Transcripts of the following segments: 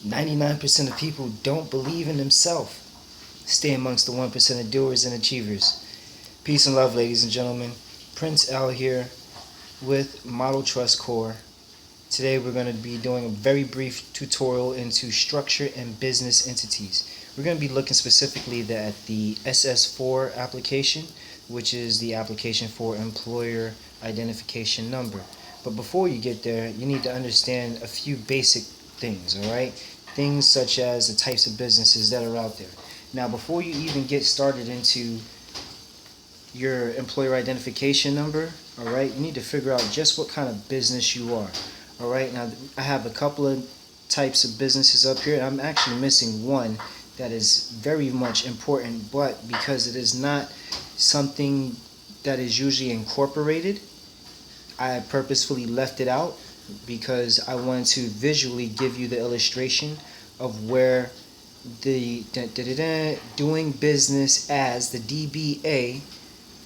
99% of people don't believe in themselves. Stay amongst the 1% of doers and achievers. Peace and love, ladies and gentlemen. Prince L here with Model Trust Core. Today we're going to be doing a very brief tutorial into structure and business entities. We're going to be looking specifically at the SS4 application, which is the application for employer identification number. But before you get there, you need to understand a few basic things, all right? Things such as the types of businesses that are out there. Now, before you even get started into your employer identification number, all right, you need to figure out just what kind of business you are. All right, now I have a couple of types of businesses up here. I'm actually missing one that is very much important, but because it is not something that is usually incorporated, I purposefully left it out because I wanted to visually give you the illustration of where the doing business as the DBA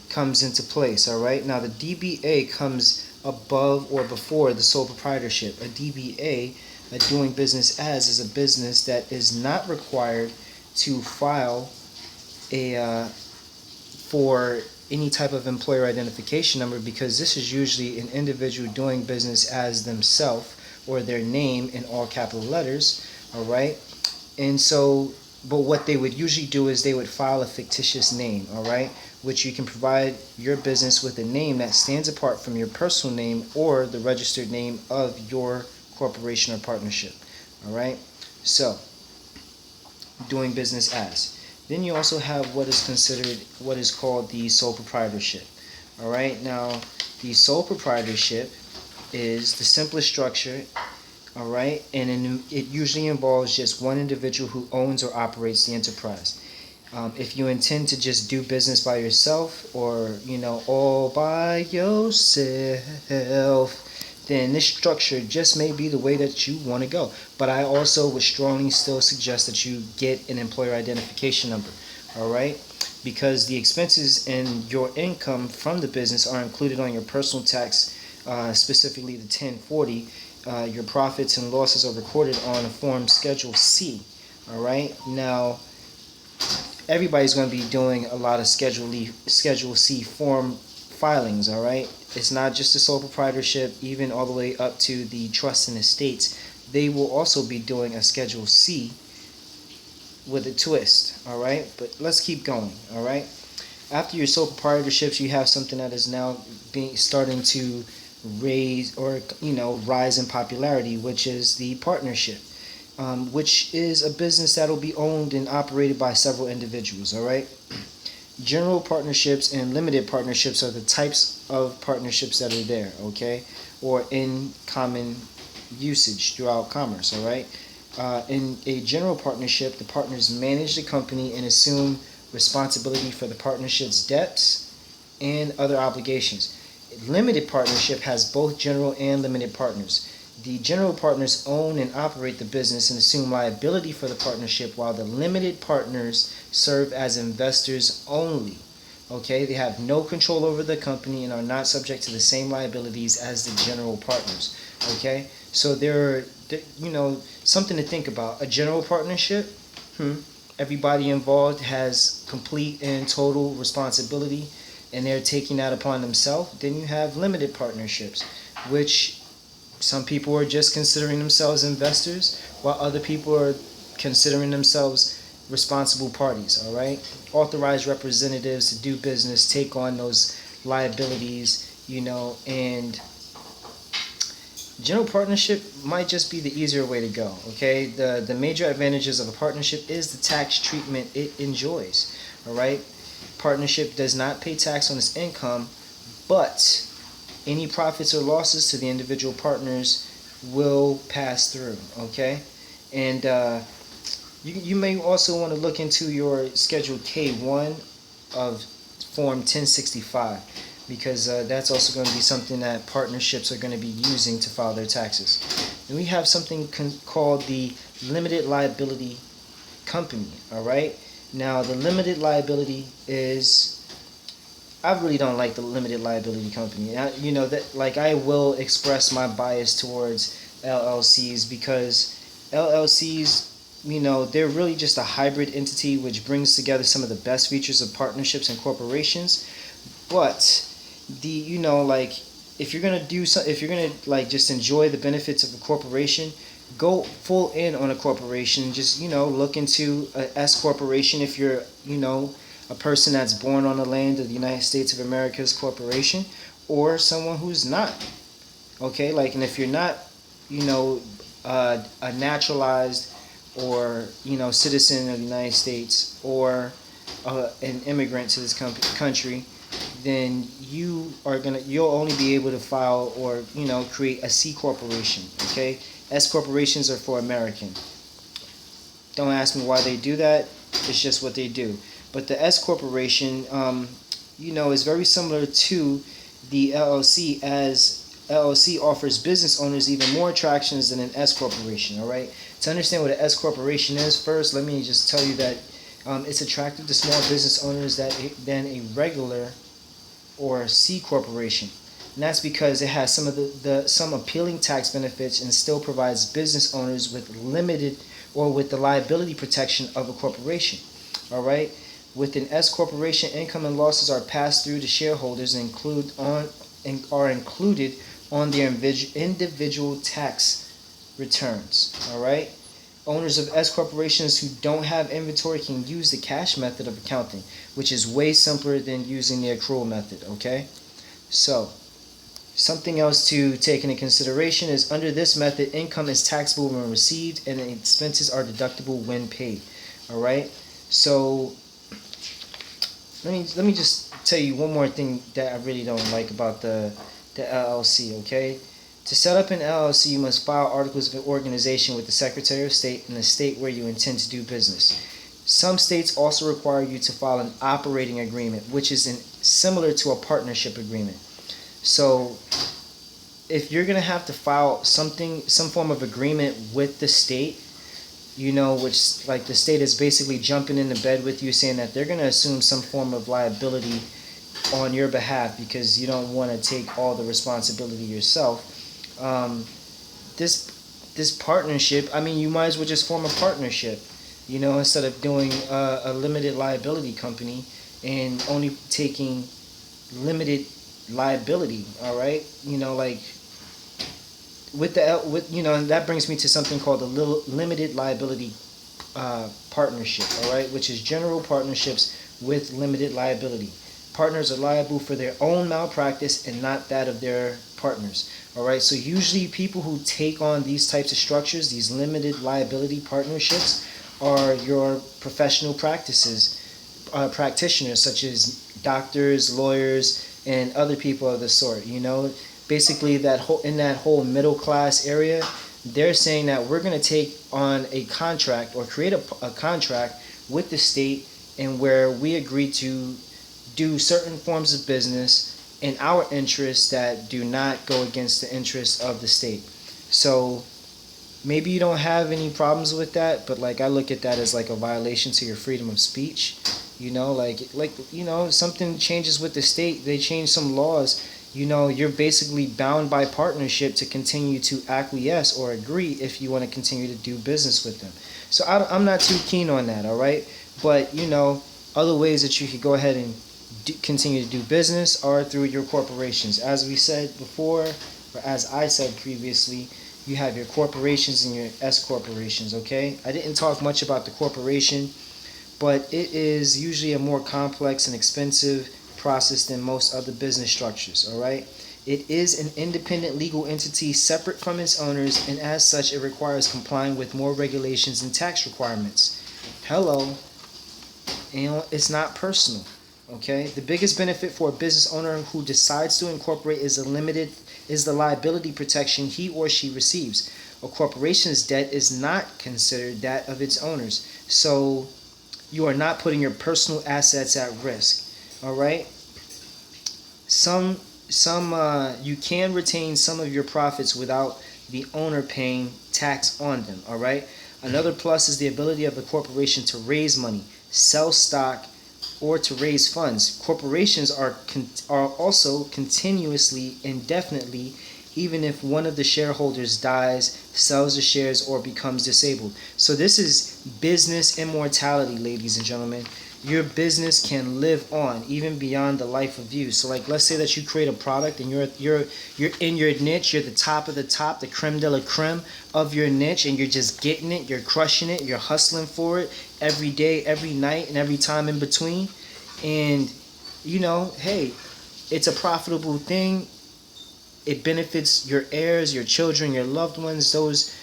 comes into place. All right, now the DBA comes above or before the sole proprietorship. A DBA, a doing business as, is a business that is not required to file a for any type of employer identification number, because this is usually an individual doing business as themselves or their name in all capital letters. All right, and so, but what they would usually do is they would file a fictitious name, all right, which you can provide your business with a name that stands apart from your personal name or the registered name of your corporation or partnership. All right, so doing business as. Then you also have what is called the sole proprietorship. All right, now the sole proprietorship is the simplest structure. All right, and it usually involves just one individual who owns or operates the enterprise. If you intend to just do business by yourself, or all by yourself, then this structure just may be the way that you want to go. But I also would strongly still suggest that you get an employer identification number. All right, because the expenses and your income from the business are included on your personal tax, specifically the 1040. Your profits and losses are recorded on a form Schedule C. All right, now everybody's going to be doing a lot of Schedule C form filings. All right, it's not just the sole proprietorship, even all the way up to the trust and estates. They will also be doing a Schedule C with a twist. All right, but let's keep going. All right, after your sole proprietorships, you have something that is now starting to raise or rise in popularity, which is the partnership, which is a business that will be owned and operated by several individuals. All right, general partnerships and limited partnerships are the types of partnerships that are there, okay, or in common usage throughout commerce. All right, in a general partnership, the partners manage the company and assume responsibility for the partnership's debts and other obligations. Limited partnership has both general and limited partners. The general partners own and operate the business and assume liability for the partnership, while the limited partners serve as investors only. Okay, they have no control over the company and are not subject to the same liabilities as the general partners. Okay, so they're something to think about. A general partnership, everybody involved has complete and total responsibility, and they're taking that upon themselves. Then you have limited partnerships, which some people are just considering themselves investors, while other people are considering themselves responsible parties. All right, authorized representatives to do business take on those liabilities, and general partnership might just be the easier way to go. Okay, the major advantages of a partnership is the tax treatment it enjoys. All right, partnership does not pay tax on its income, but any profits or losses to the individual partners will pass through. Okay, and you may also want to look into your Schedule K1 of Form 1065, because that's also going to be something that partnerships are going to be using to file their taxes. And we have something called the limited liability company. All right, now the limited liability is, I really don't like the limited liability company. That, like, I will express my bias towards LLCs because LLCs, they're really just a hybrid entity which brings together some of the best features of partnerships and corporations. But like if you're gonna do so, if you're gonna like just enjoy the benefits of a corporation, go full in on a corporation. Just look into a S corporation if you're a person that's born on the land of the United States of America's corporation, or someone who's not. Okay, like, and if you're not, a naturalized or citizen of the United States, or an immigrant to this country, then you'll only be able to file or create a C corporation. Okay, S corporations are for American. Don't ask me why they do that. It's just what they do. But the S corporation, is very similar to the LLC, as LLC offers business owners even more attractions than an S corporation. All right. To understand what an S corporation is, first let me just tell you that it's attractive to small business owners than a regular or C corporation. And that's because it has some of some appealing tax benefits and still provides business owners with limited or with the liability protection of a corporation. All right. With an S corporation, income and losses are passed through to shareholders and are included on their individual tax returns. All right. Owners of S corporations who don't have inventory can use the cash method of accounting, which is way simpler than using the accrual method. Okay. So, something else to take into consideration is under this method, income is taxable when received and expenses are deductible when paid. All right. So let me just tell you one more thing that I really don't like about the LLC. Okay. To set up an LLC, you must file articles of organization with the Secretary of State in the state where you intend to do business. Some states also require you to file an operating agreement, which is similar to a partnership agreement. So if you're going to have to file some form of agreement with the state, which like the state is basically jumping into bed with you, saying that they're going to assume some form of liability on your behalf because you don't want to take all the responsibility yourself. This partnership, I mean, you might as well just form a partnership, instead of doing a limited liability company and only taking limited liability. All right, like and that brings me to something called a limited liability partnership. All right, which is general partnerships with limited liability. Partners are liable for their own malpractice and not that of their partners. All right, so usually people who take on these types of structures, these limited liability partnerships, are your professional practitioners, such as doctors, lawyers, and other people of the sort. Basically in that whole middle class area, they're saying that we're going to take on a contract or create a contract with the state, and where we agree to do certain forms of business in our interests that do not go against the interests of the state. So maybe you don't have any problems with that, but like I look at that as like a violation to your freedom of speech. Something changes with the state, they change some laws, you're basically bound by partnership to continue to acquiesce or agree if you want to continue to do business with them. So I'm not too keen on that. All right, but other ways that you could go ahead and continue to do business are through your corporations. As we said before, or as I said previously, you have your corporations and your S corporations. Okay, I didn't talk much about the corporation, but it is usually a more complex and expensive process than most other business structures. All right, it is an independent legal entity separate from its owners, and as such it requires complying with more regulations and tax requirements. Hello. It's not personal. Okay, the biggest benefit for a business owner who decides to incorporate is the liability protection he or she receives. A corporation's debt is not considered that of its owners, so you are not putting your personal assets at risk. All right. You can retain some of your profits without the owner paying tax on them. All right. Another plus is the ability of the corporation to raise money, sell stock, or to raise funds. Corporations are also continuously, indefinitely, even if one of the shareholders dies, sells the shares, or becomes disabled. So this is business immortality, ladies and gentlemen. Your business can live on even beyond the life of you. So like, let's say that you create a product and you're in your niche, you're the top of the top, the creme de la creme of your niche, and you're just getting it, you're crushing it, you're hustling for it every day, every night, and every time in between. And hey, it's a profitable thing. It benefits your heirs, your children, your loved ones, those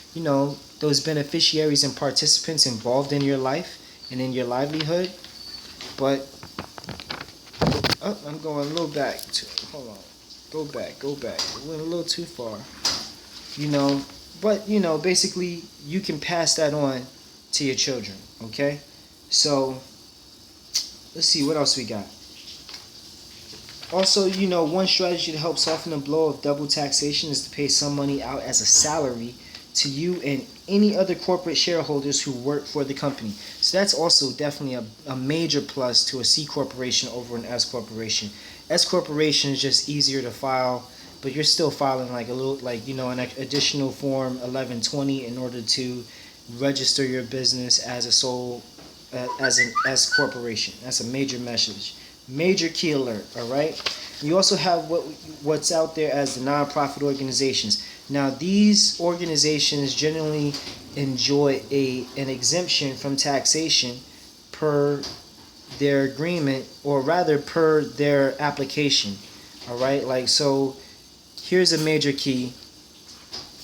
beneficiaries and participants involved in your life and in your livelihood. But I'm going a little back. Hold on. Go back. I went a little too far. You know, but basically, you can pass that on to your children. Okay, so let's see what else we got. Also, one strategy to help soften the blow of double taxation is to pay some money out as a salary to you and any other corporate shareholders who work for the company. So that's also definitely a major plus to a C corporation over an S corporation. S corporation is just easier to file, but you're still filing like a little, like, an additional form 1120 in order to register your business as a sole, as an S corporation. That's a major message. Major key alert, all right? You also have what's out there as the nonprofit organizations. Now, these organizations generally enjoy an exemption from taxation per their agreement, or rather per their application, all right? Like, so here's a major key.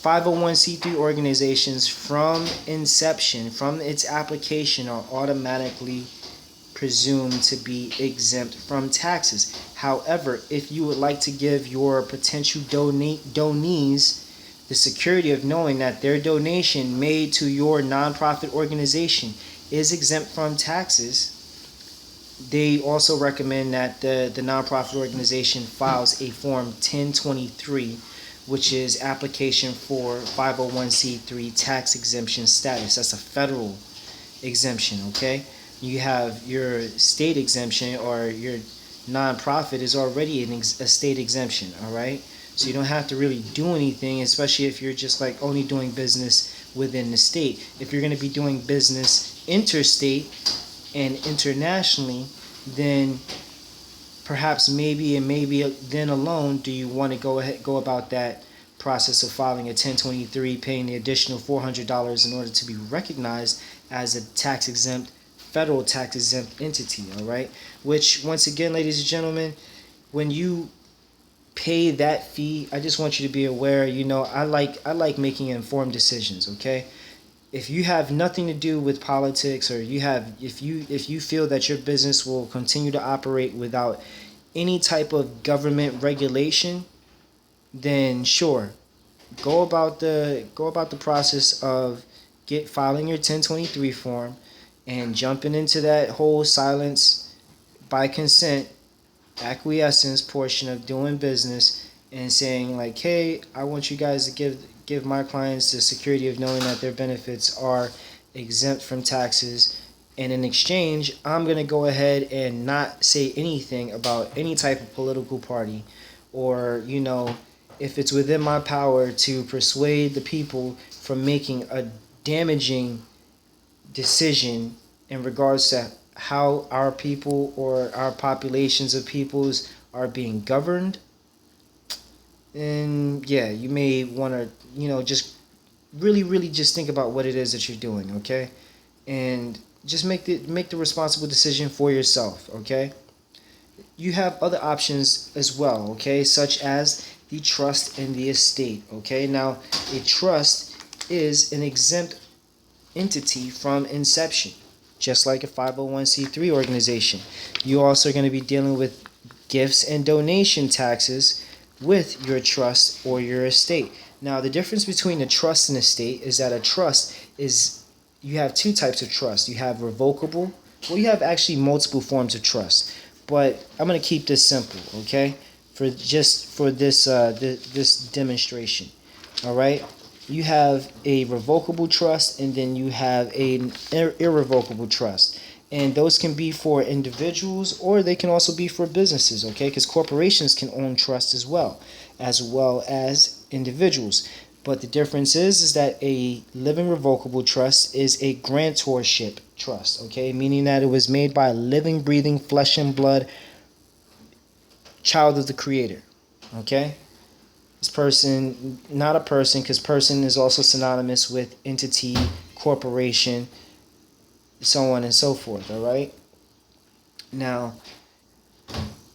501c3 organizations from inception, from its application, are automatically presumed to be exempt from taxes. However, if you would like to give your potential donees the security of knowing that their donation made to your nonprofit organization is exempt from taxes, they also recommend that the nonprofit organization files a Form 1023, which is application for 501c3 tax exemption status. That's a federal exemption, okay? You have your state exemption, or your nonprofit is already a state exemption, all right? So you don't have to really do anything, especially if you're just like only doing business within the state. If you're going to be doing business interstate and internationally, then perhaps maybe then alone do you want to go about that process of filing a 1023, paying the additional $400 in order to be recognized as a tax exempt, federal tax exempt entity, all right? Which, once again, ladies and gentlemen, when you pay that fee, I just want you to be aware, I like making informed decisions, okay? If you have nothing to do with politics, or if you feel that your business will continue to operate without any type of government regulation, then sure, go about the process of filing your 1023 form and jumping into that whole silence by consent, acquiescence portion of doing business, and saying like, hey, I want you guys to give my clients the security of knowing that their benefits are exempt from taxes, and in exchange, I'm going to go ahead and not say anything about any type of political party, or if it's within my power to persuade the people from making a damaging decision in regards to how our people or our populations of peoples are being governed, and yeah, you may want to just really just think about what it is that you're doing, okay? And just make the responsible decision for yourself, okay? You have other options as well, okay, such as the trust and the estate, okay? Now, a trust is an exempt entity from inception, just like a 501c3 organization. You also are going to be dealing with gifts and donation taxes with your trust or your estate. Now, the difference between a trust and estate is that a trust is, you have two types of trust. You have revocable, well, you have actually multiple forms of trust, but I'm going to keep this simple, okay, for this this demonstration. All right, you have a revocable trust, and then you have an irrevocable trust, and those can be for individuals, or they can also be for businesses, okay, because corporations can own trust as well as individuals. But the difference is that a living revocable trust is a grantorship trust, okay? Meaning that it was made by a living, breathing, flesh and blood child of the Creator, okay? This person, not a person, because person is also synonymous with entity, corporation, so on and so forth, all right? Now,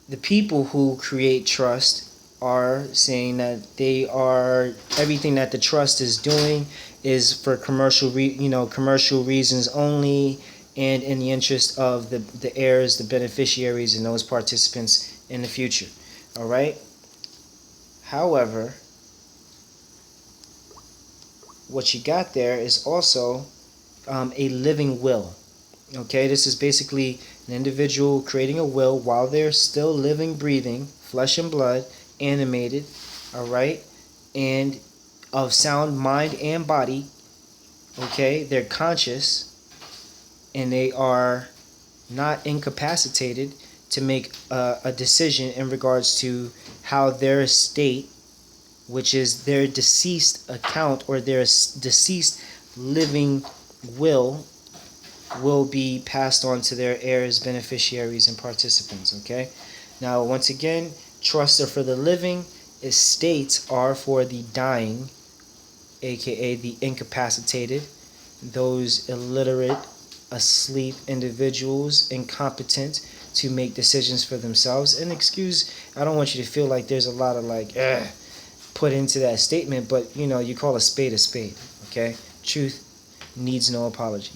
the people who create trust are saying that they are everything that the trust is doing is for commercial reasons only, and in the interest of the heirs, the beneficiaries, and those participants in the future. All right. However, what you got there is also a living will. Okay, this is basically an individual creating a will while they're still living, breathing, flesh and blood, animated, all right, and of sound mind and body. Okay, they're conscious and they are not incapacitated to make a decision in regards to how their estate, which is their deceased account or their deceased living will be passed on to their heirs, beneficiaries, and participants. Okay. Now, once again, trusts are for the living, estates are for the dying, aka the incapacitated, those illiterate, asleep individuals, incompetent to make decisions for themselves. And excuse, I don't want you to feel like there's a lot of put into that statement, but you call a spade, okay? Truth needs no apology.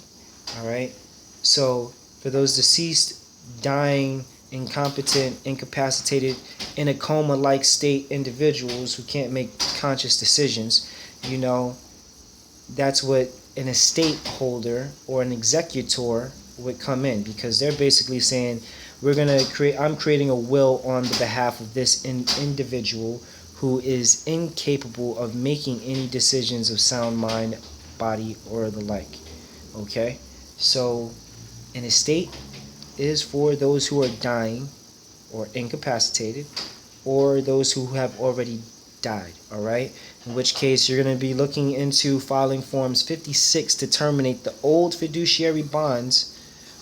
All right. So for those deceased, dying, incompetent, incapacitated, in a coma-like state individuals who can't make conscious decisions, that's what an estate holder or an executor would come in, because they're basically saying I'm creating a will on the behalf of this individual who is incapable of making any decisions of sound mind, body, or the like. Okay. So, an estate is for those who are dying or incapacitated or those who have already died, all right? In which case, you're going to be looking into filing Forms 56 to terminate the old fiduciary bonds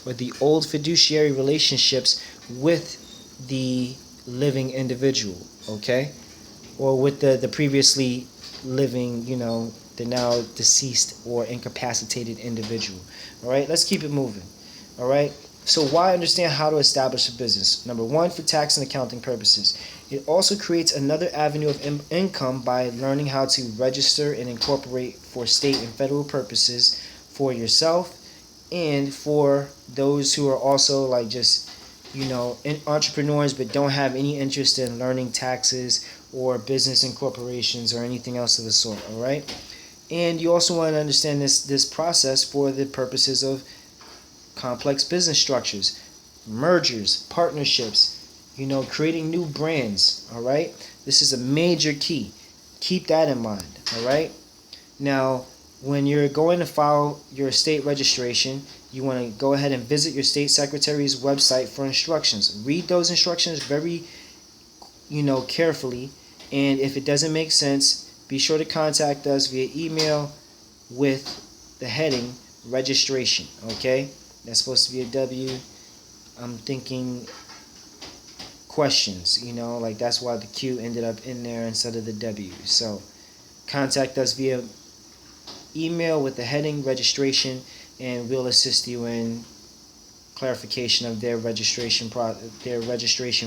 or the old fiduciary relationships with the living individual, okay? Or with the previously living, the now deceased or incapacitated individual. All right, let's keep it moving. All right, so why understand how to establish a business? Number one, for tax and accounting purposes. It also creates another avenue of income by learning how to register and incorporate for state and federal purposes for yourself and for those who are also entrepreneurs but don't have any interest in learning taxes or business incorporations or anything else of the sort. All right. And you also want to understand this process for the purposes of complex business structures, mergers, partnerships, creating new brands, all right? This is a major key. Keep that in mind, all right? Now, when you're going to file your state registration, you want to go ahead and visit your state secretary's website for instructions. Read those instructions very, carefully, and if it doesn't make sense, be sure to contact us via email with the heading registration, okay? That's supposed to be a W. I'm thinking questions, that's why the Q ended up in there instead of the W. So contact us via email with the heading registration, and we'll assist you in clarification of their registration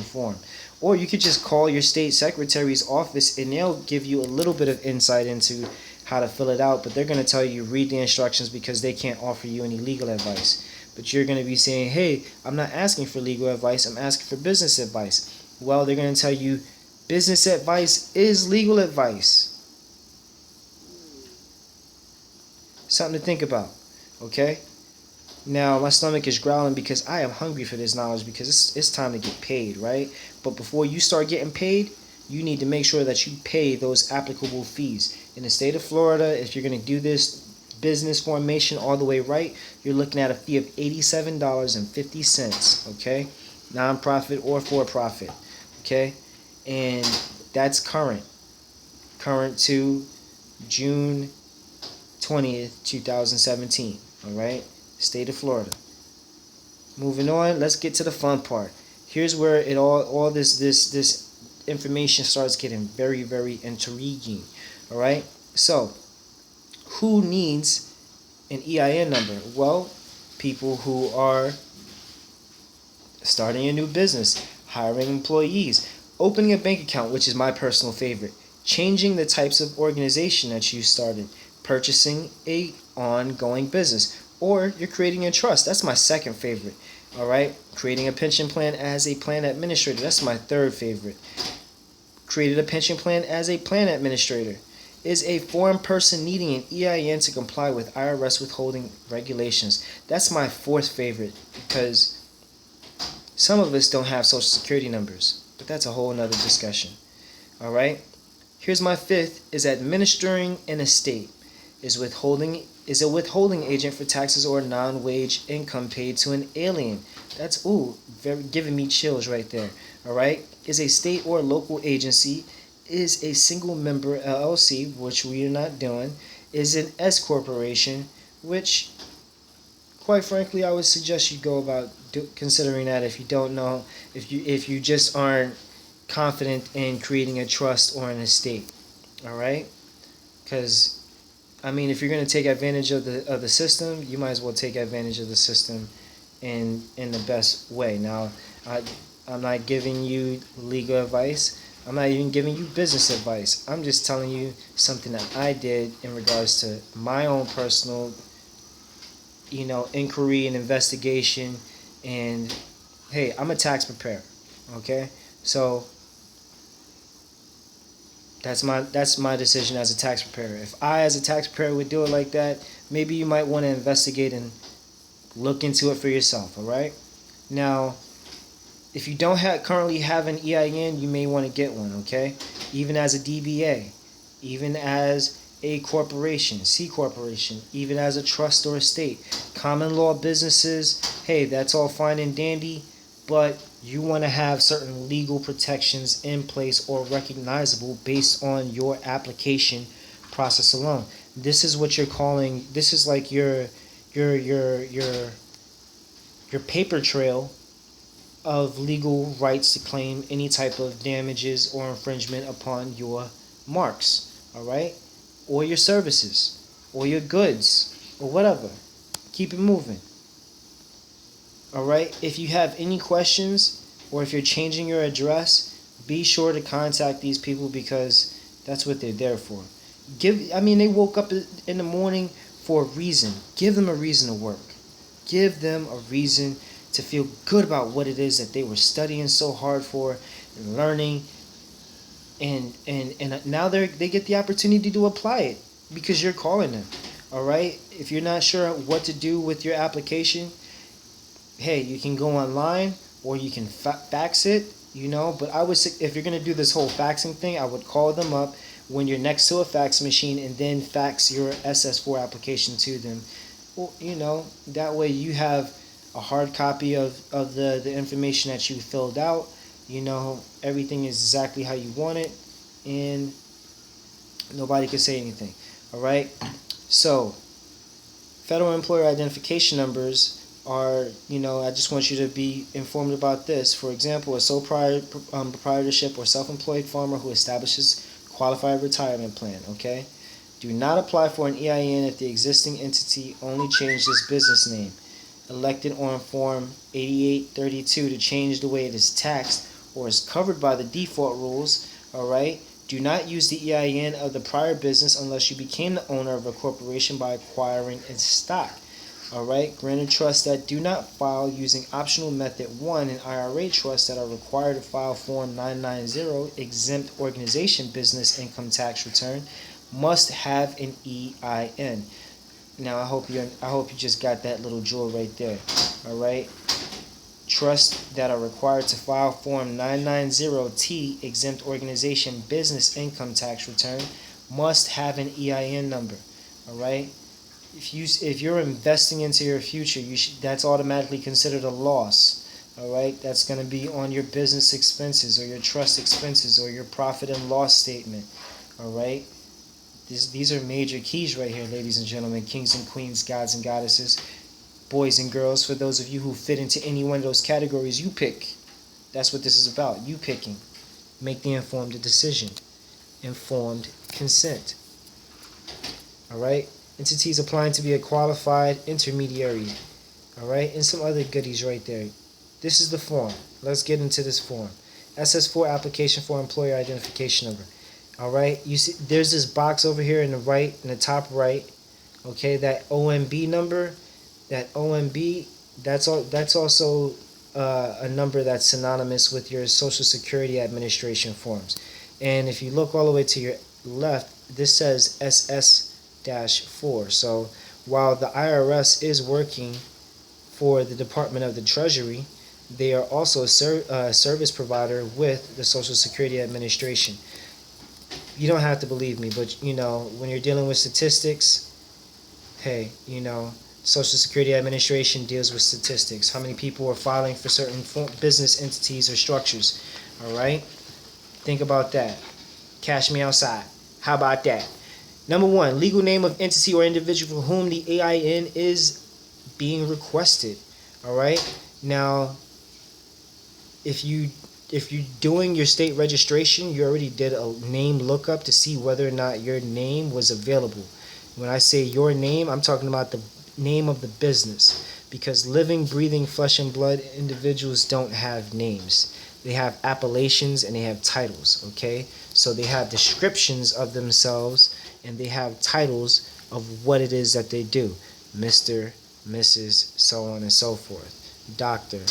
form. Or you could just call your state secretary's office and they'll give you a little bit of insight into how to fill it out, but they're going to tell you read the instructions because they can't offer you any legal advice. But you're going to be saying, hey, I'm not asking for legal advice, I'm asking for business advice. Well, they're going to tell you business advice is legal advice. Something to think about, okay? Now, my stomach is growling because I am hungry for this knowledge, because it's time to get paid, right? But before you start getting paid, you need to make sure that you pay those applicable fees. In the state of Florida, if you're going to do this business formation all the way right, you're looking at a fee of $87.50, okay? Non-profit or for-profit, okay? And that's current to June 20th, 2017. All right, state of Florida. Moving on, let's get to the fun part. Here's where it all this information starts getting very, very intriguing. All right, so who needs an EIN number? Well, people who are starting a new business, hiring employees, opening a bank account, which is my personal favorite, changing the types of organization that you started, purchasing a ongoing business, or you're creating a trust. That's my second favorite. All right, creating a pension plan as a plan administrator. That's my third favorite. Created a pension plan as a plan administrator. Is a foreign person needing an EIN to comply with IRS withholding regulations. That's my fourth favorite because some of us don't have social security numbers, but that's a whole nother discussion. All right. Here's my fifth: is administering an estate. Is a withholding agent for taxes or non-wage income paid to an alien. That's very giving me chills right there. All right. Is a state or local agency. Is a single member LLC, which we are not doing. Is an S corporation, which quite frankly I would suggest you go about considering that if you don't know, if you just aren't confident in creating a trust or an estate. All right, because I mean, if you're going to take advantage of the system, you might as well take advantage of the system in the best way. Now, I'm not giving you legal advice. I'm not even giving you business advice. I'm just telling you something that I did in regards to my own personal, inquiry and investigation. And hey, I'm a tax preparer. Okay, so that's my decision as a tax preparer. If I, as a tax preparer, would do it like that, maybe you might want to investigate and look into it for yourself. All right. Now, if you don't currently have an EIN, you may want to get one. Okay, even as a DBA, even as a corporation, C corporation, even as a trust or estate, common law businesses. Hey, that's all fine and dandy, but you want to have certain legal protections in place or recognizable based on your application process alone. This is what you're calling. This is like your paper trail of legal rights to claim any type of damages or infringement upon your marks. All right, or your services, or your goods, or whatever. Keep it moving. All right. If you have any questions or if you're changing your address, be sure to contact these people because that's what they're there for. They woke up in the morning for a reason. Give them a reason to work. Give them a reason to feel good about what it is that they were studying so hard for and learning. And now they get the opportunity to apply it because you're calling them. All right. If you're not sure what to do with your application, hey, you can go online or you can fax it, but I would say if you're going to do this whole faxing thing, I would call them up when you're next to a fax machine and then fax your SS4 application to them. Well, that way you have a hard copy of the information that you filled out. Everything is exactly how you want it, and nobody can say anything. All right? So, federal employer identification numbers are, I just want you to be informed about this. For example, a sole proprietorship or self-employed farmer who establishes qualified retirement plan, okay? Do not apply for an EIN if the existing entity only changed its business name. Elected on Form 8832 to change the way it is taxed or is covered by the default rules, all right? Do not use the EIN of the prior business unless you became the owner of a corporation by acquiring its stock. All right, granted trusts that do not file using optional method 1 and IRA trusts that are required to file Form 990 exempt organization business income tax return must have an EIN. Now I hope you just got that little jewel right there. All right, trusts that are required to file Form 990T exempt organization business income tax return must have an EIN number. All right. If you're investing into your future, that's automatically considered a loss. All right, that's going to be on your business expenses or your trust expenses or your profit and loss statement. All right, These are major keys right here, ladies and gentlemen, kings and queens, gods and goddesses, boys and girls. For those of you who fit into any one of those categories, you pick. That's what this is about. You picking. Make the informed decision. Informed consent. All right. Entities applying to be a qualified intermediary. All right. And some other goodies right there. This is the form. Let's get into this form. SS4 application for employer identification number. All right. You see, there's this box over here in the top right. Okay. That OMB number. That OMB. That's also a number that's synonymous with your Social Security Administration forms. And if you look all the way to your left, this says SS4. So while the IRS is working for the Department of the Treasury, they are also a service provider with the Social Security Administration. You don't have to believe me, but when you're dealing with statistics, hey, Social Security Administration deals with statistics. How many people are filing for certain business entities or structures? All right? Think about that. Cash me outside. How about that? Number 1, legal name of entity or individual for whom the AIN is being requested. All right? Now, if you're doing your state registration, you already did a name lookup to see whether or not your name was available. When I say your name, I'm talking about the name of the business, because living, breathing, flesh and blood individuals don't have names. They have appellations and they have titles, okay? So they have descriptions of themselves and they have titles of what it is that they do. Mr., Mrs., so on and so forth. Doctor,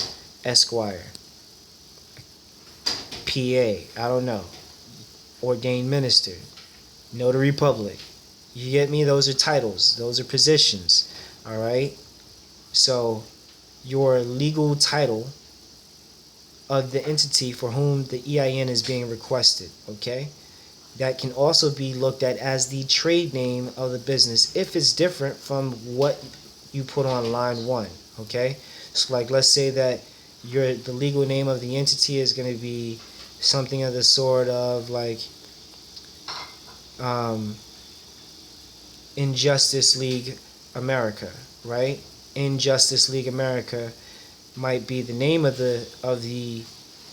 Esquire, PA, I don't know, ordained minister, notary public. You get me? Those are titles. Those are positions. All right? So your legal title of the entity for whom the EIN is being requested, okay? That can also be looked at as the trade name of the business if it's different from what you put on line 1, okay? So like, let's say that the legal name of the entity is going to be something of the sort of like Injustice League America, right? Injustice League America might be the name of the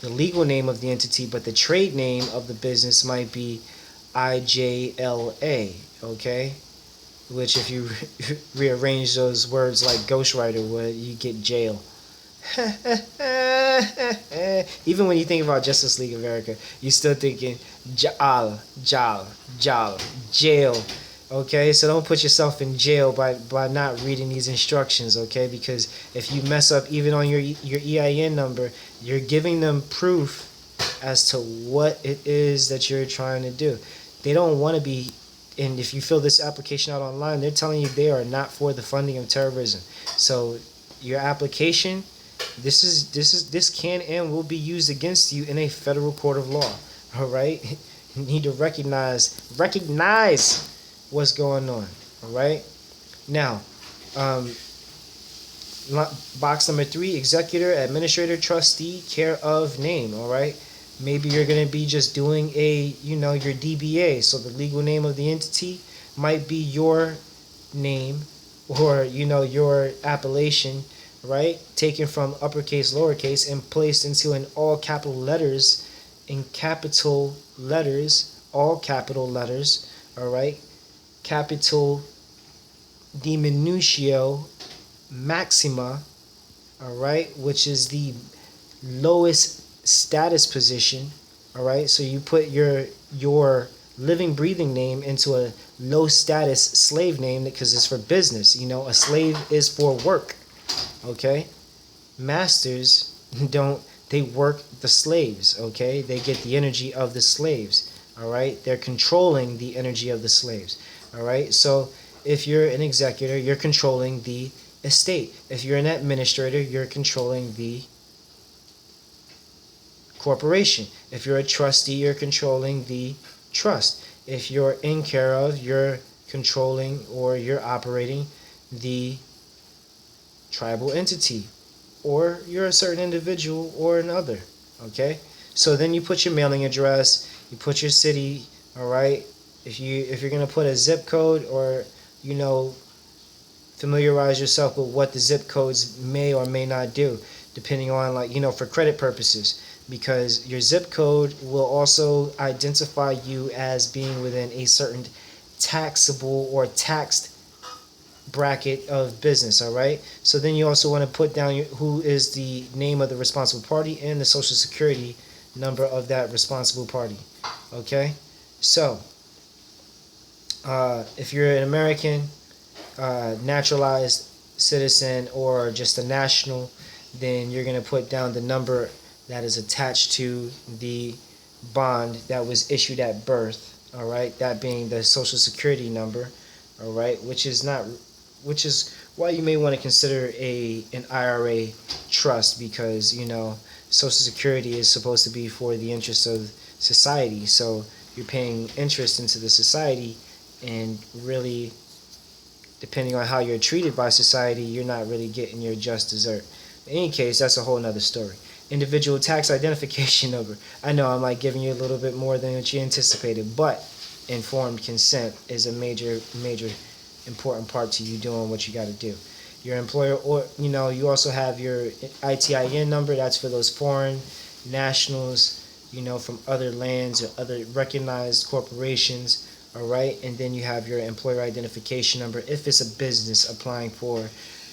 legal name of the entity, but the trade name of the business might be IJLA, okay? Which if you rearrange those words like Ghostwriter would, you get jail. Even when you think about Justice League America, you're still thinking jail. Okay, so don't put yourself in jail by not reading these instructions, okay? Because if you mess up even on your EIN number, you're giving them proof as to what it is that you're trying to do. They don't want to be, and if you fill this application out online, they're telling you they are not for the funding of terrorism. So your application, this can and will be used against you in a federal court of law. All right, you need to recognize what's going on. All right, now box number 3, executor, administrator, trustee, care of name. All right, maybe you're going to be just doing your DBA, so the legal name of the entity might be your name, or your appellation, right, taken from uppercase, lowercase, and placed into an all capital letters, all capital letters, all right, capital diminutio maxima, all right, which is the lowest status position, all right. So you put your living, breathing name into a low status slave name because it's for business. A slave is for work, okay. Masters they work the slaves, okay. They get the energy of the slaves, all right. They're controlling the energy of the slaves, all right. So if you're an executor, you're controlling the estate. If you're an administrator, you're controlling the corporation. If you're a trustee, you're controlling the trust. If you're in care of, you're controlling or you're operating the tribal entity, or you're a certain individual or another, okay. So then you put your mailing address, you put your city, all right, If you're gonna put a zip code, or you know, familiarize yourself with what the zip codes may or may not do, depending on, like, for credit purposes, because your zip code will also identify you as being within a certain taxable or taxed bracket of business. All right, so then you also want to put down who is the name of the responsible party and the social security number of that responsible party. Okay, so if you're an American, naturalized citizen, or just a national, then you're going to put down the number that is attached to the bond that was issued at birth. All right, that being the social security number. All right, which is why you may want to consider an IRA trust, because social security is supposed to be for the interest of society. So you're paying interest into the society, and really, depending on how you're treated by society, you're not really getting your just dessert. In any case, that's a whole nother story. Individual tax identification number. I know I'm like giving you a little bit more than what you anticipated, but informed consent is a major important part to you doing what you got to do. Your employer, or you also have your ITIN number. That's for those foreign nationals, from other lands or other recognized corporations. All right, and then you have your employer identification number if it's a business applying for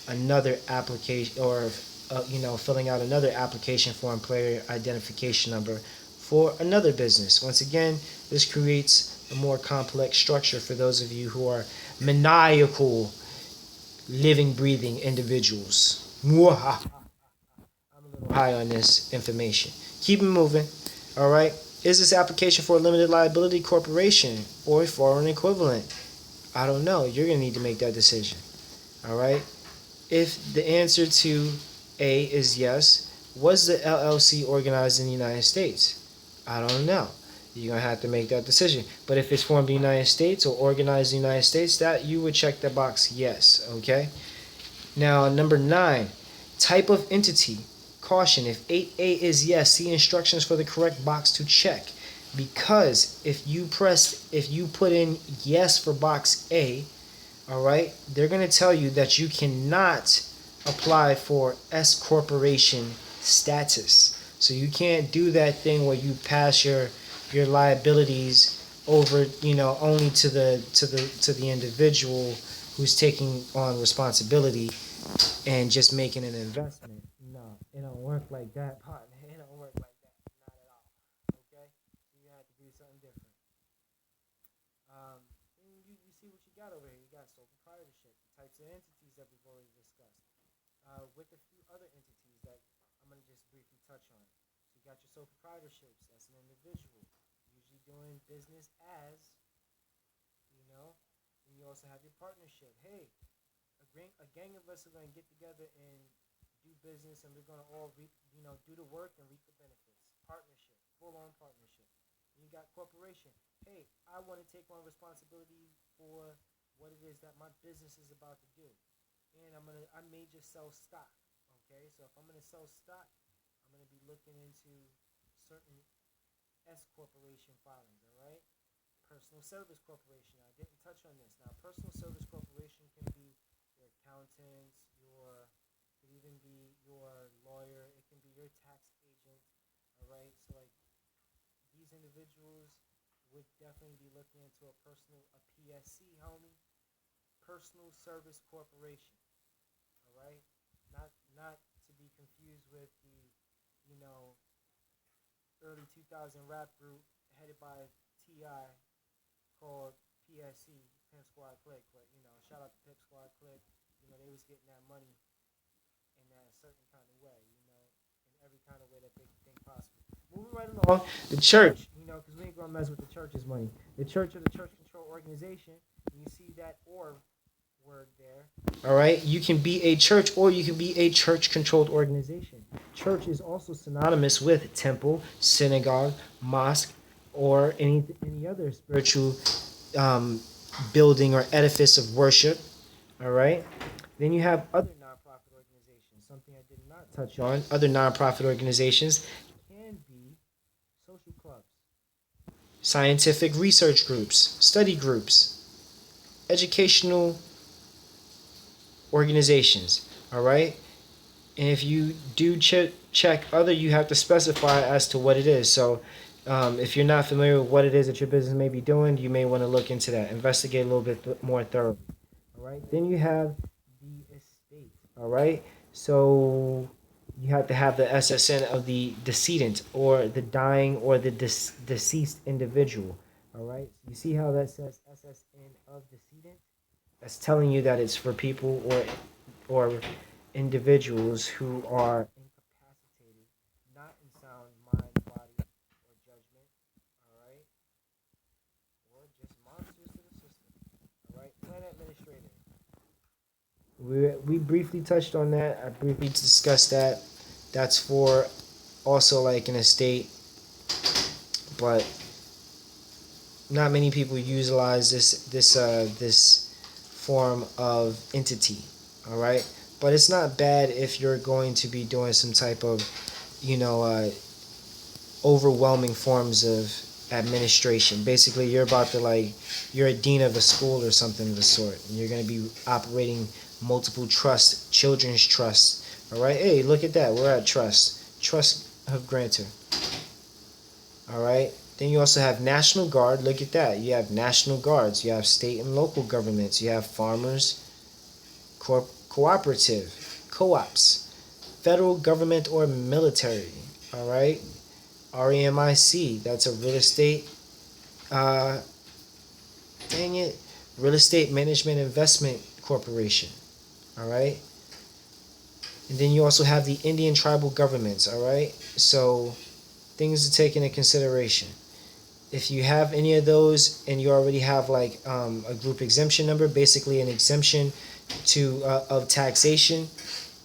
another application, or filling out another application for employer identification number for another business. Once again, this creates a more complex structure for those of you who are maniacal, living, breathing individuals. I'm a little high on this information. Keep it moving. All right. Is this application for a limited liability corporation or a foreign equivalent? I don't know. You're going to need to make that decision. All right. If the answer to A is yes, was the LLC organized in the United States? I don't know. You're going to have to make that decision. But if it's formed in the United States or organized in the United States, that you would check the box yes. Okay. Now, number 9, type of entity. Caution, if 8A is yes, see instructions for the correct box to check. Because if you put in yes for box A, all right, they're going to tell you that you cannot apply for S corporation status. So you can't do that thing where you pass your liabilities over, only to the individual who's taking on responsibility and just making an investment. No, it don't work like that, partner. It don't work like that. Not at all. Okay? You have to do something different. Um, you see what you got over here. You got sole proprietorship, the types of entities that we've already discussed, with a few other entities that I'm going to just briefly touch on. So you got your sole proprietorships. That's an individual, usually doing business as, you know. And you also have your partnership. Hey, a gang of us are going to get together and do business, and we're going to all reap, do the work and reap the benefits. Partnership, full on partnership. And you got corporation. Hey, I want to take on responsibility for what it is that my business is about to do, and I may just sell stock. Okay, so if I'm gonna sell stock, I'm gonna be looking into certain S corporation filings. All right, personal service corporation. I didn't touch on this. Now, personal service corporation can be your accountant, your could even be your lawyer. It can be your tax agent. All right, so like these individuals would definitely be looking into a PSC, homie, personal service corporation. All right, not to be confused with the you know early 2000 rap group headed by Ti called PSC, Pimp Squad Click. But shout out to Pimp Squad Click. They was getting that money in that certain kind of way. In every kind of way that they could think possible. Moving right along, the church. Because we ain't gonna mess with the church's money. The church or the church control organization. You see that or word there. All right, you can be a church or you can be a church controlled organization. Church is also synonymous with temple, synagogue, mosque, or any other spiritual um, building or edifice of worship. All right. Then you have other nonprofit organizations. Something I did not touch on. Other nonprofit organizations can be social clubs. scientific research groups, study groups, educational organizations. All right. And if you do check other, you have to specify as to what it is. So if you're not familiar with what it is that your business may be doing, you may want to look into that, investigate a little bit more thoroughly. All right. Then you have the estate. All right. So you have to have the SSN of the decedent or the dying or the deceased individual. All right. You see how that says SSN of decedent? That's telling you that it's for people or individuals who are incapacitated, not in sound mind, body, or judgment. All right. Or just monsters to the system. All right. Plan administrator. We briefly touched on that. I briefly discussed that. That's for also like an estate, but not many people utilize this form of entity. All right, but it's not bad if you're going to be doing some type of you know overwhelming forms of administration. Basically, you're about to like you're a dean of a school or something of the sort, and you're going to be operating multiple trusts, children's trusts. All right, hey, look at that, we're at trust of grantor. All right. Then you also have National Guard. Look at that. You have National Guards. You have state and local governments. You have farmers, cooperative, co-ops, federal government or military. All right. REMIC. That's a real estate. Uh, dang it. Real estate management investment corporation. All right. And then you also have the Indian tribal governments. All right. So things to take into consideration. If you have any of those and you already have like a group exemption number, basically an exemption to of taxation,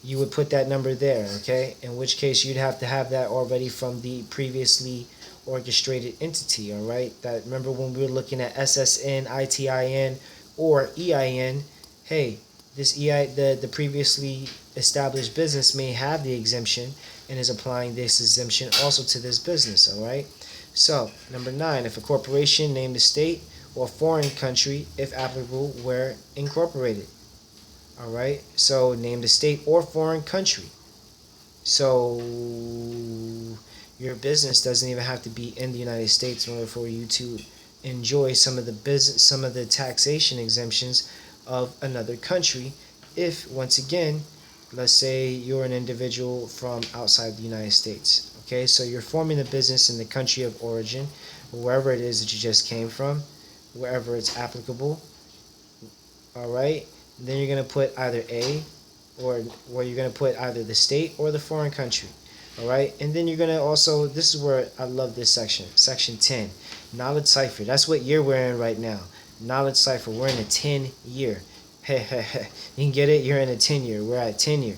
you would put that number there, okay? In which case you'd have to have that already from the previously orchestrated entity, all right? That remember when we were looking at SSN, ITIN, or EIN, hey, this the previously established business may have the exemption and is applying this exemption also to this business, all right? So, number 9, if a corporation named a state or foreign country, if applicable, where incorporated. All right. So, name the state or foreign country. So, your business doesn't even have to be in the United States in order for you to enjoy some of the taxation exemptions of another country. If once again, let's say you're an individual from outside the United States. Okay, so you're forming a business in the country of origin, wherever it is that you just came from, wherever it's applicable. All right. Then you're going to put either A or where you're going to put either the state or the foreign country. All right. And then you're going to also, this is where I love this section, section 10, knowledge cipher. That's what year we're in right now. Knowledge cipher. We're in a 10 year. You can get it? You're in a 10 year. We're at 10 year.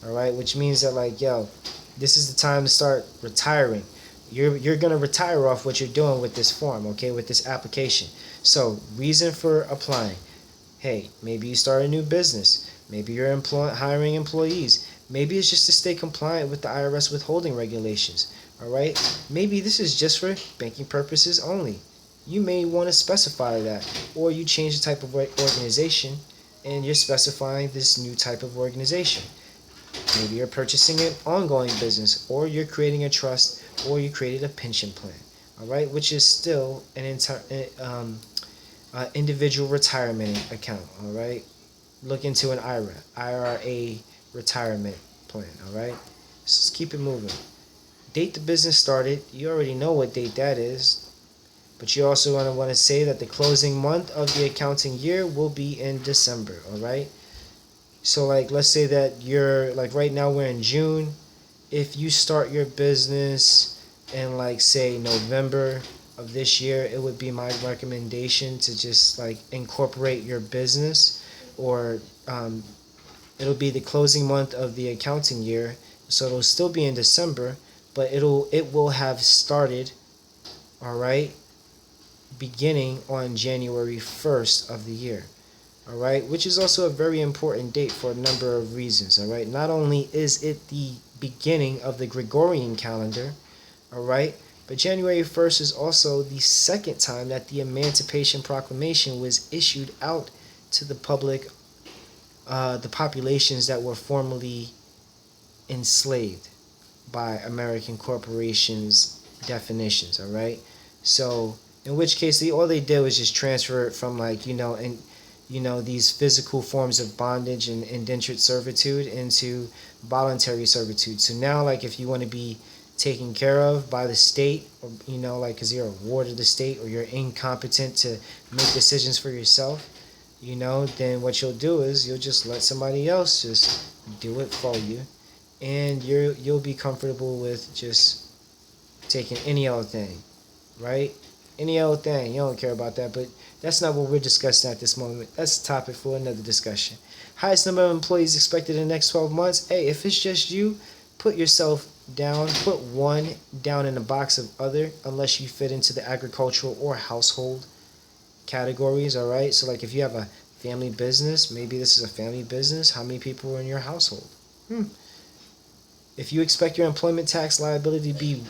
All right. Which means that like, yo, this is the time to start retiring. You're going to retire off what you're doing with this form, okay, with this application. So, reason for applying. Hey, maybe you start a new business. Maybe you're hiring employees. Maybe it's just to stay compliant with the IRS withholding regulations. All right? Maybe this is just for banking purposes only. You may want to specify that. Or you change the type of organization and you're specifying this new type of organization. Maybe you're purchasing an ongoing business, or you're creating a trust, or you created a pension plan. All right, which is still an individual retirement account. All right, look into an IRA retirement plan. All right, so let's keep it moving. Date the business started. You already know what date that is, but you also want to say that the closing month of the accounting year will be in December. All right. So like let's say that you're like right now we're in June. If you start your business in like say November of this year, it would be my recommendation to just like incorporate your business, or it'll be the closing month of the accounting year, so it'll still be in December, but it will have started, all right, beginning on January 1st of the year. All right, which is also a very important date for a number of reasons. All right, not only is it the beginning of the Gregorian calendar, all right, But January 1st is also the second time that the Emancipation Proclamation was issued out to the public, the populations that were formerly enslaved by American corporations' definitions. All right, so in which case all they did was just transfer it from, like, and these physical forms of bondage and indentured servitude into voluntary servitude. So now, like, if you want to be taken care of by the state, or like, because you're a ward of the state, or you're incompetent to make decisions for yourself, then what you'll do is you'll just let somebody else just do it for you, and you'll be comfortable with just taking any old thing, right? Any old thing. You don't care about that, but that's not what we're discussing at this moment. That's a topic for another discussion. Highest number of employees expected in the next 12 months. Hey, if it's just you, put yourself down. Put one down in the box of other, unless you fit into the agricultural or household categories, all right? So, like, if you have a family business, maybe this is a family business. How many people are in your household? If you expect your employment tax liability to be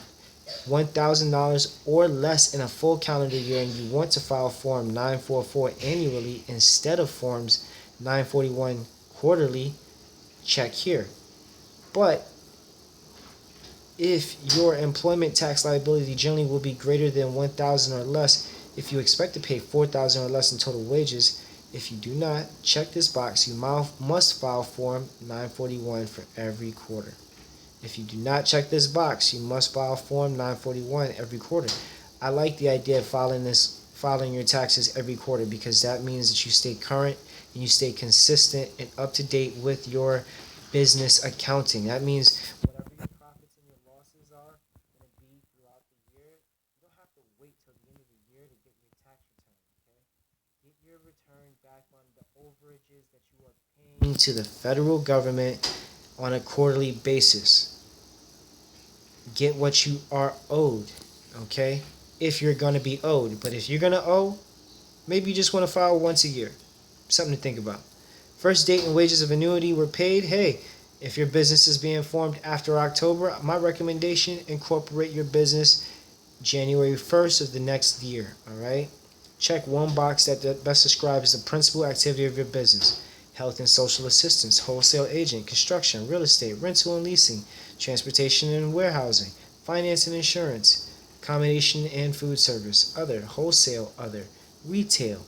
$1,000 or less in a full calendar year, and you want to file Form 944 annually instead of Forms 941 quarterly, check here. But if your employment tax liability generally will be greater than $1,000 or less, if you expect to pay $4,000 or less in total wages, if you do not check this box, you must file Form 941 for every quarter. If you do not check this box, you must file Form 941 every quarter. I like the idea of filing your taxes every quarter, because that means that you stay current and you stay consistent and up to date with your business accounting. That means whatever your profits and your losses are going to be throughout the year, you don't have to wait till the end of the year to get your tax return, okay? Get your return back on the overages that you are paying to the federal government on a quarterly basis. Get what you are owed, okay? If you're going to be owed. But if you're going to owe, maybe you just want to file once a year. Something to think about. First date and wages of annuity were paid. Hey, if your business is being formed after October, my recommendation, incorporate your business January 1st of the next year, all right? Check one box that best describes the principal activity of your business. Health and social assistance, wholesale agent, construction, real estate, rental and leasing, transportation and warehousing, finance and insurance, accommodation and food service, other, wholesale, other, retail.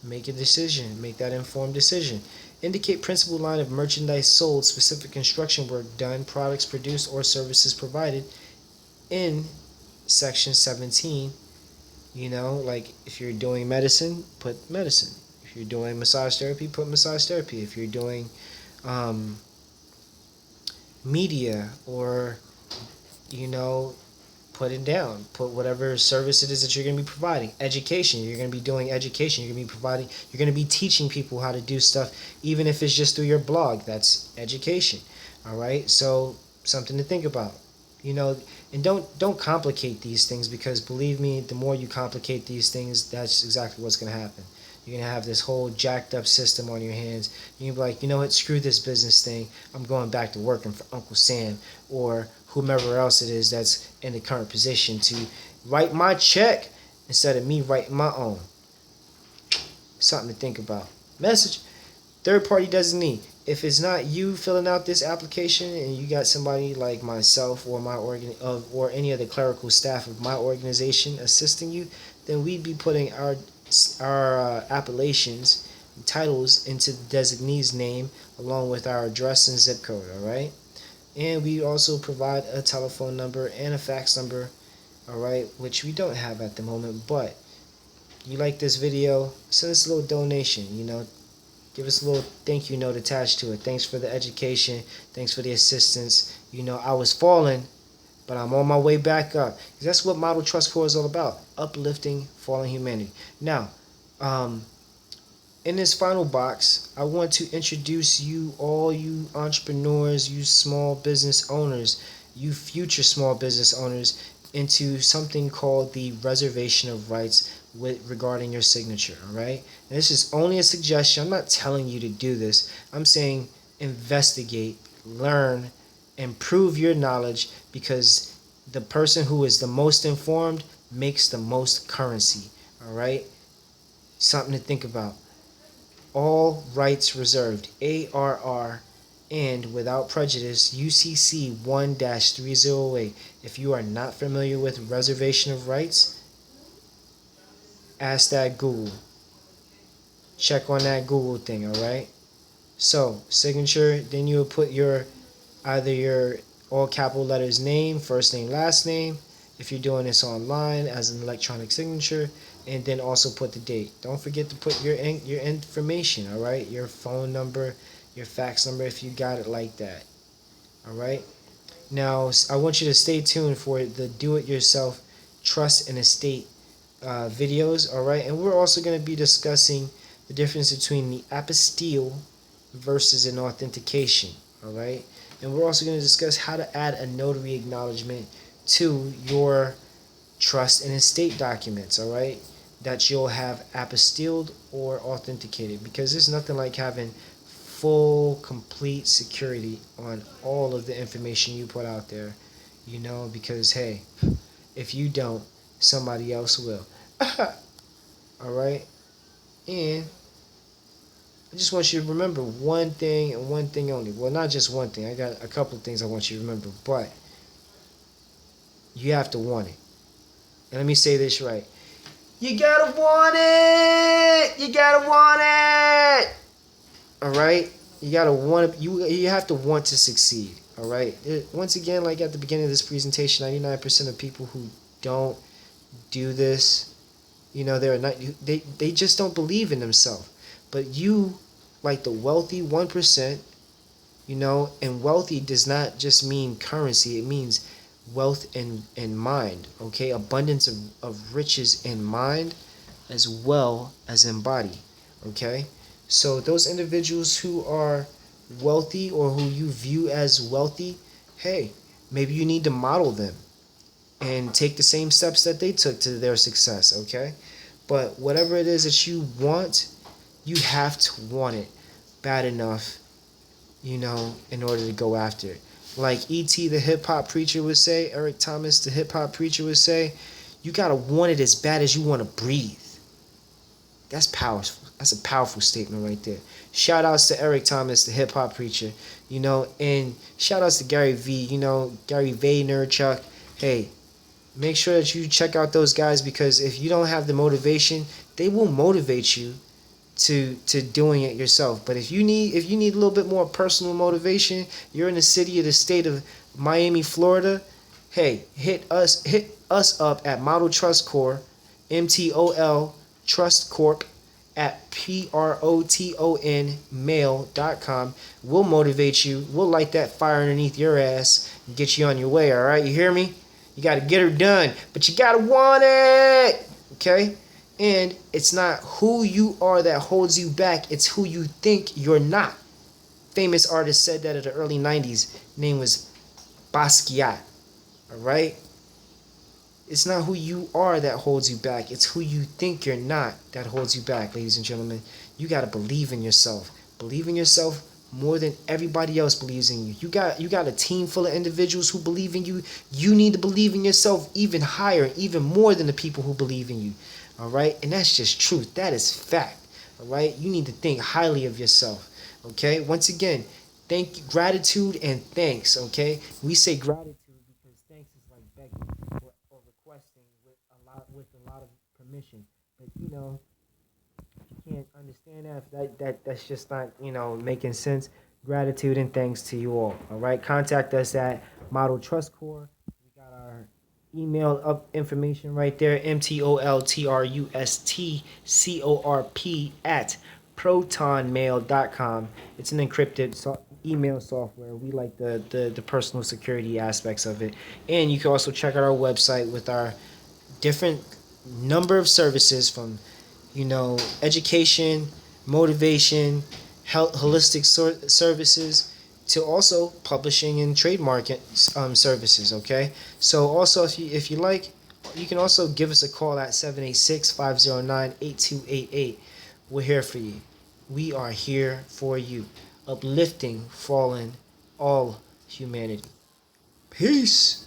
Make a decision. Make that informed decision. Indicate principal line of merchandise sold, specific construction work done, products produced, or services provided in section 17. Like, if you're doing medicine, put medicine. If you're doing massage therapy, put massage therapy. If you're doing media, or put it down. Put whatever service it is that you're going to be providing. Education, you're going to be doing education. You're going to be providing, you're going to be teaching people how to do stuff, even if it's just through your blog. That's education. All right, so something to think about. And don't complicate these things, because believe me, the more you complicate these things, that's exactly what's going to happen. You're going to have this whole jacked up system on your hands. You're going to be like, you know what, screw this business thing. I'm going back to working for Uncle Sam, or whomever else it is that's in the current position to write my check instead of me writing my own. Something to think about. Message: third party designee. If it's not you filling out this application, and you got somebody like myself or or any of the clerical staff of my organization assisting you, then we'd be putting our appellations and titles into the designee's name, along with our address and zip code. All right, and we also provide a telephone number and a fax number. All right, which we don't have at the moment, but you like this video, send us a little donation. Give us a little thank you note attached to it. Thanks for the education. Thanks for the assistance. I was falling, but I'm on my way back up. 'Cause that's what Model Trust Corps is all about. Uplifting fallen humanity. Now, in this final box, I want to introduce all you entrepreneurs, you small business owners, you future small business owners, into something called the reservation of rights regarding your signature. All right, and this is only a suggestion. I'm not telling you to do this. I'm saying investigate, learn, improve your knowledge, because The person who is the most informed makes the most currency. All right? Something to think about. All rights reserved. ARR and without prejudice UCC 1-308. If you are not familiar with reservation of rights, ask that Google. Check on that Google thing, all right? So, signature, then you will put your either your all capital letters name, first name, last name, if you're doing this online as an electronic signature, and then also put the date. Don't forget to put your information, all right? Your phone number, your fax number if you got it like that. All right? Now, I want you to stay tuned for the do-it-yourself trust and estate videos, all right? And we're also going to be discussing the difference between the apostille versus an authentication, all right? And we're also going to discuss how to add a notary acknowledgement to your trust and estate documents, all right? That you'll have apostilled or authenticated, because there's nothing like having full, complete security on all of the information you put out there, because hey, if you don't, somebody else will. All right? And I just want you to remember one thing and one thing only. Well, not just one thing. I got a couple of things I want you to remember, but you have to want it. And let me say this right. You gotta want it! You gotta want it! All right? You gotta want it. You have to want to succeed. All right? Once again, like at the beginning of this presentation, 99% of people who don't do this, they're not. They just don't believe in themselves. But you, like the wealthy 1%, and wealthy does not just mean currency. It means wealth in mind, okay? Abundance of riches in mind as well as in body, okay? So those individuals who are wealthy or who you view as wealthy, hey, maybe you need to model them and take the same steps that they took to their success, okay? But whatever it is that you want, you have to want it bad enough, in order to go after it. Like E.T. the hip hop preacher would say, Eric Thomas the hip hop preacher would say, you gotta want it as bad as you want to breathe. That's powerful. That's a powerful statement right there. Shout outs to Eric Thomas, the hip hop preacher, and shout outs to Gary V, Gary Vaynerchuk. Hey, make sure that you check out those guys, because if you don't have the motivation, they will motivate you to doing it yourself. But if you need a little bit more personal motivation, you're in the city of the state of Miami, Florida, hey, hit us up at Model Trust Corp, MTOL Trust Corp at protonmail.com. We'll motivate you. We'll light that fire underneath your ass and get you on your way, all right? You hear me? You got to get her done, but you got to want it, okay? And it's not who you are that holds you back. It's who you think you're not. Famous artist said that in the early 90s. Name was Basquiat. All right? It's not who you are that holds you back. It's who you think you're not that holds you back, ladies and gentlemen. You got to believe in yourself. Believe in yourself more than everybody else believes in you. You got a team full of individuals who believe in you. You need to believe in yourself even higher, even more than the people who believe in you. All right? And that's just truth. That is fact. All right? You need to think highly of yourself. Okay? Once again, gratitude and thanks. Okay? We say gratitude because thanks is like begging or requesting with a lot of permission. But you can't understand that's just not making sense. Gratitude and thanks to you all. All right? Contact us at Model Trust Corps. We got our email up information right there, MTOLTRUSTCORP at protonmail.com. It's an encrypted email software. We like the personal security aspects of it. And you can also check out our website with our different number of services, from education, motivation, holistic services, to also publishing and trademark services. Okay, so also if you like, you can also give us a call at 786-509-8288. We're here for you. We are here for you, uplifting fallen all humanity. Peace.